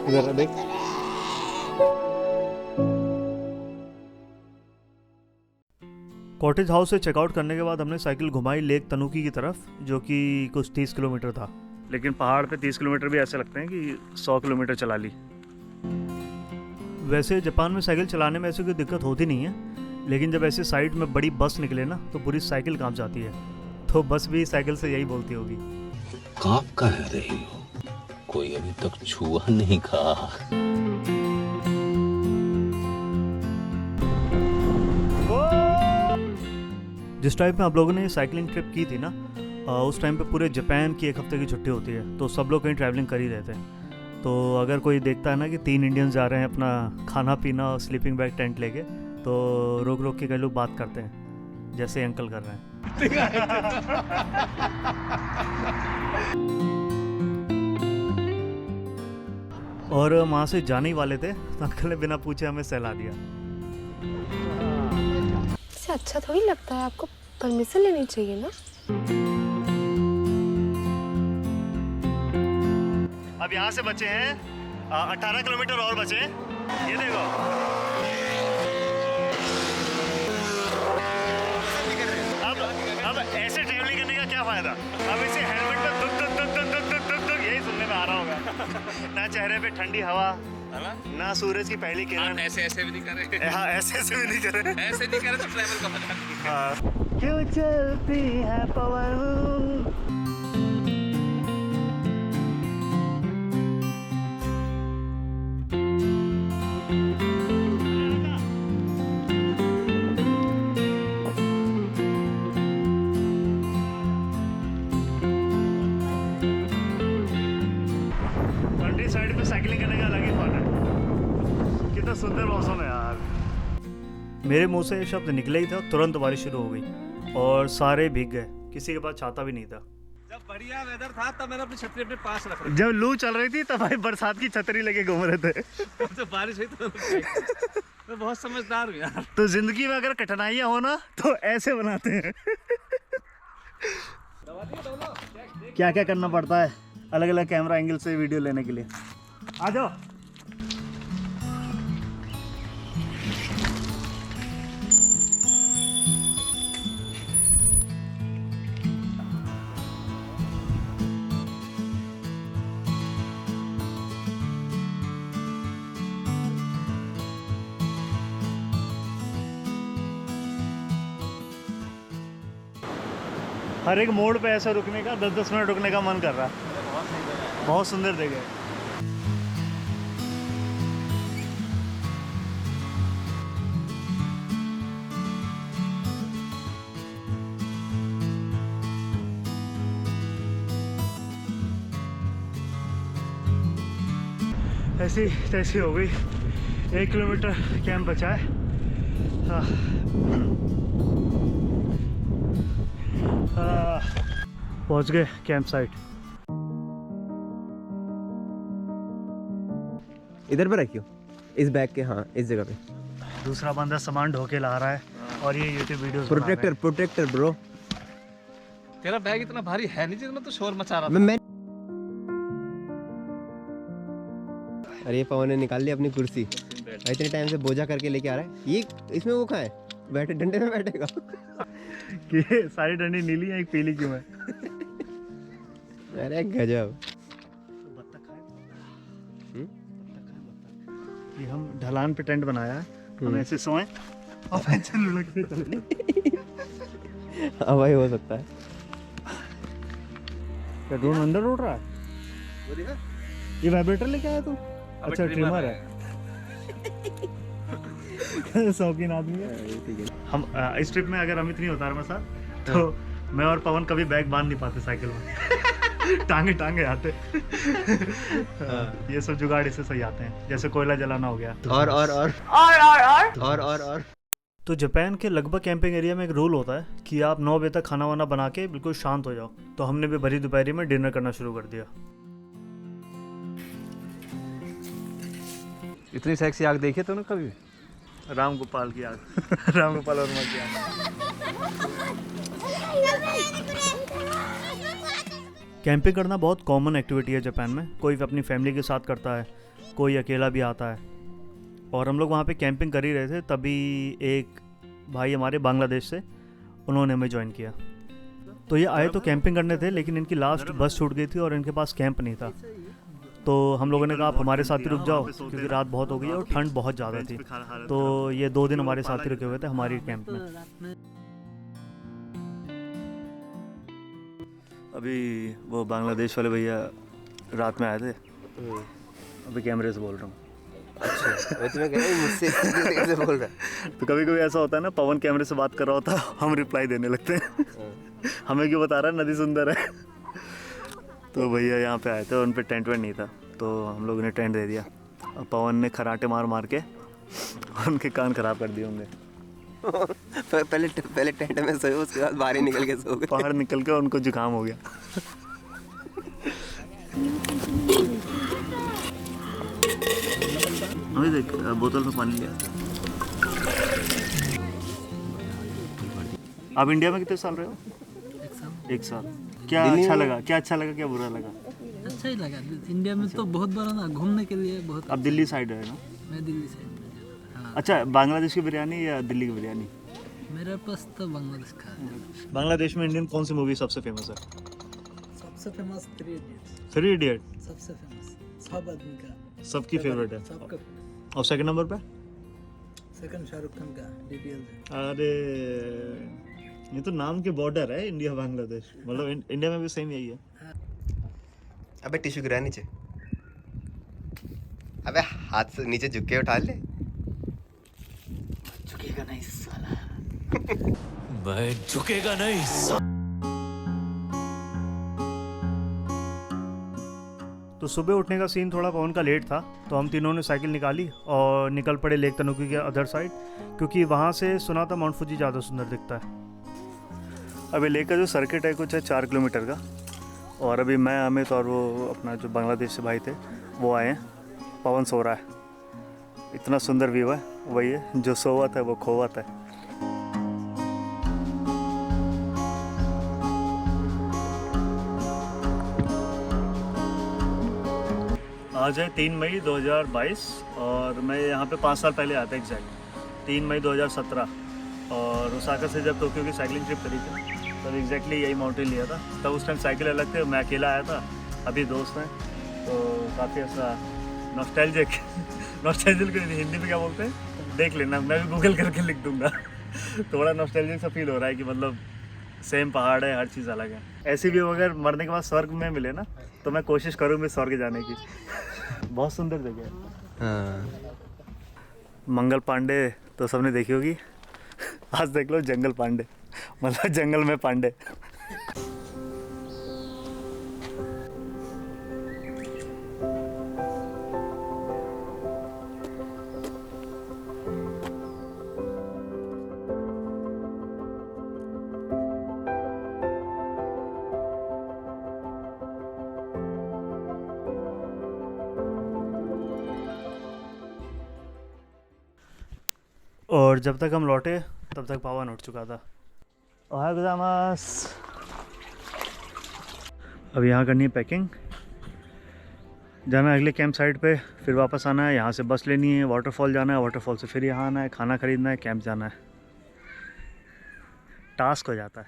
इधर देख। Cottage house से चेकआउट करने के बाद हमने साइकिल घुमाई लेक तनुकी की तरफ, जो कि कुछ 30 किलोमीटर था। लेकिन पहाड़ पे 30 किलोमीटर भी ऐसे लगते हैं कि 100 किलोमीटर चला ली। वैसे जापान में साइकिल चलाने में ऐसी कोई दिक्कत होती नहीं है, लेकिन जब ऐसे साइड में बड़ी बस निकले ना तो पूरी साइकिल कांप जाती है। तो बस भी साइकिल से यही बोलती होगी, कांप कह रही हो, कोई अभी तक छुआ नहीं खा। जिस टाइम में आप लोगों ने साइकिलिंग ट्रिप की थी ना, उस टाइम पे पूरे जापान की 1 हफ्ते की छुट्टी होती है, तो सब लोग कहीं ट्रैवलिंग कर ही रहते हैं। तो अगर कोई देखता है ना कि 3 इंडियंस जा रहे हैं अपना खाना पीना और स्लीपिंग बैग टेंट लेके, तो रोक रोक के कई लोग बात करते हैं, जैसे अंकल कर रहे हैं। और वहाँ से जाने ही वाले थे तो अंकल ने बिना पूछे हमें सहला दिया। इससे अच्छा थोड़ी लगता है, आपको परमिशन लेनी चाहिए ना। अब यहाँ से बचे हैं 18 किलोमीटर और बचे हैं। ये देखो, अब ऐसे ट्रैवलिंग करने का क्या फायदा। अब इसे हेलमेट पे दुक दुक दुक दुक दुक दुक दुक दुक यही सुनने में आ रहा होगा। ना चेहरे पे ठंडी हवा, ना सूरज की पहली किरण। ऐसे भी नहीं करे। हाँ, ऐसे भी नहीं करे। ऐसे नहीं करे तो ट्रैवल का मजा नहीं है। हाँ। क्यों चलती है पवन। कंट्री साइड पे साइकिलिंग करने का अलग ही फन है। कितना सुंदर मौसम है यार। मेरे मुंह से ये शब्द निकले ही था, तुरंत बारिश शुरू हो गई और सारे भीग गए। किसी के पास छाता भी नहीं था। जब बढ़िया वेदर था तब मैंने अपनी छतरी अपने पास रख रखी। जब लू चल रही थी तब भाई बरसात की छतरी लेके घूम रहे थे। जब बारिश हुई तो मैं बहुत समझदार हूँ यार। तो जिंदगी में अगर कठिनाइयाँ हो ना तो ऐसे बनाते हैं। क्या क्या करना पड़ता है अलग अलग कैमरा एंगल से वीडियो लेने के लिए। आ जाओ। हर एक मोड़ पे ऐसा रुकने का 10-10 मिनट रुकने का मन कर रहा है। बहुत सुंदर जगह है। ऐसी तैसी हो गई। 1 किलोमीटर कैंप बचा है। पहुंच गए कैंप साइट। इधर पे रखियो, इस बैग के, हाँ इस जगह पे। दूसरा बंदा सामान ढो के ला रहा है और ये यूट्यूब वीडियोस बना रहा है। Protector bro. तेरा बैग इतना भारी है नहीं जितना तो शोर मचा रहा था। मैं अरे ये पवन ने निकाल लिया अपनी कुर्सी। इतने टाइम से बोझा करके लेके आ रहा है ये। इसमें वो कहाँ है, बैठे डंडे में बैठेगा। कि सारी डंडी नीली है, एक पीली क्यों है। अरे गजब। ये हम ढलान पे टेंट बनाया है, हम ऐसे सोए और पेंशन लुढ़क के चले। हाँ भाई हो सकता है। क्या ड्रोन अंदर उड़ रहा है? ये वाइब्रेटर लेके आया तू? अच्छा ट्रिमर है। शौकीन आदमी है। हम इस ट्रिप में अगर अमित नहीं होता हमारे साथ तो मैं और पवन कभी बैग बांध नहीं पाते साइकिल में। टांगे आते। ये सब जुगाड़ इससे सही आते हैं, जैसे कोयला जलाना हो गया। और तो जापान के लगभग कैंपिंग एरिया में एक रूल होता है कि आप 9 बजे तक खाना वाना बना के बिल्कुल शांत हो जाओ। तो हमने भी भरी दोपहरी में डिनर करना शुरू कर दिया। इतनी सेक्सी आग देखी तूने कभी? राम गोपाल की आग। राम गोपाल वर्मा की आग। कैंपिंग करना बहुत कॉमन एक्टिविटी है जापान में। कोई अपनी फैमिली के साथ करता है, कोई अकेला भी आता है। और हम लोग वहाँ पे कैंपिंग कर ही रहे थे, तभी एक भाई हमारे बांग्लादेश से, उन्होंने हमें ज्वाइन किया। तो ये आए तो कैंपिंग करने थे, लेकिन इनकी लास्ट बस छूट गई थी और इनके पास कैंप नहीं था। तो हम लोगों ने कहा आप हमारे साथ ही रुक जाओ, क्योंकि रात बहुत हो गई है और ठंड बहुत ज़्यादा थी। तो ये 2 दिन हमारे साथ ही रुके हुए थे हमारी कैंप में। अभी वो बांग्लादेश वाले भैया रात में आए थे, अभी कैमरे से बोल रहा हूँ। अच्छा, मैं तुम्हें कह रहा हूँ मुझसे कैसे बोल रहा है। तो कभी कभी ऐसा होता है ना, पवन कैमरे से बात कर रहा होता है, हम रिप्लाई देने लगते हैं। हमें क्यों बता रहा है नदी सुंदर है। तो भैया यहाँ पे आए थे, उन पे टेंट वेंट नहीं था, तो हम लोगों ने टेंट दे दिया। और पवन ने खराटे मार मार के उनके कान खराब कर दिए होंगे। पहले टेंट में सोए, उसके बाद बाहर ही निकल के सो गए। बाहर निकल के उनको जुकाम हो गया। अभी देख, बोतल में पानी लिया। आप इंडिया में कितने साल रहे हो? 1 साल। क्या अच्छा लगा, क्या अच्छा लगा, क्या बुरा लगा? अच्छा ही लगा। इंडिया में तो बहुत बड़ा ना, घूमने के लिए बहुत। आप दिल्ली साइड है ना? मैं दिल्ली साइड में। हाँ। अच्छा, बांग्लादेश की बिरयानी या दिल्ली की बिरयानी? मेरे पास तो बांग्लादेश का है। बांग्लादेश में इंडियन कौन सी मूवी सबसे फेमस है? सबसे फेमस 3 इडियट्स। 3 इडियट सबसे फेमस, सब आदमी का, सबकी फेवरेट है। सबका। और सेकंड नंबर पे? सेकंड शाहरुख खान का डीडीएल। अरे ये तो नाम के बॉर्डर है, इंडिया बांग्लादेश। मतलब इंडिया में भी सेम यही है। अबे टिश्यू गिरा नीचे। अबे हाथ से नीचे झुक के उठा ले। झुकेगा नहीं साला। मैं झुकेगा नहीं। तो सुबह उठने का सीन थोड़ा पवन का लेट था, तो हम तीनों ने साइकिल निकाली और निकल पड़े लेक तनुकी के अदर साइड, क्योंकि वहाँ से सुना था माउंट फुजी ज़्यादा सुंदर दिखता है। अभी लेक का जो सर्किट है कुछ है 4 किलोमीटर का। और अभी मैं, अमित और वो अपना जो बांग्लादेश से भाई थे वो आए हैं। पवन सो रहा है। इतना सुंदर व्यू है, वही है जो सोवत है वो खोवत है। आज है 3 मई 2022 और मैं यहाँ पे 5 साल पहले आया था एग्जैक्ट 3 मई 2017। और ओसाका से जब टोक्यो की साइकिलिंग ट्रिप करी थी तब एग्जैक्टली यही माउंटेन लिया था। तब उस टाइम साइकिल अलग थे, मैं अकेला आया था, अभी दोस्त हैं, तो काफ़ी ऐसा नॉस्टैल्जिक को हिंदी में क्या बोलते हैं देख लेना, मैं भी गूगल करके लिख दूंगा। थोड़ा नॉस्टैल्जिक सा फील हो रहा है कि मतलब सेम पहाड़ है, हर चीज़ अलग है। ऐसी भी अगर मरने के बाद स्वर्ग में मिले ना, तो मैं कोशिश करूँगी स्वर्ग जाने की। बहुत सुंदर जगह है। हाँ। मंगल पांडे तो सबने देखी होगी। आज देख लो जंगल पांडे, मतलब जंगल में पांडे। और जब तक हम लौटे तब तक पवन उठ चुका था। ओहायो गोजाइमासु। अब यहाँ करनी है पैकिंग, जाना है अगले कैंप साइट पे, फिर वापस आना है। यहाँ से बस लेनी है, वाटरफॉल जाना है, वाटरफॉल से फिर यहाँ आना है, खाना खरीदना है, कैंप जाना है। टास्क हो जाता है।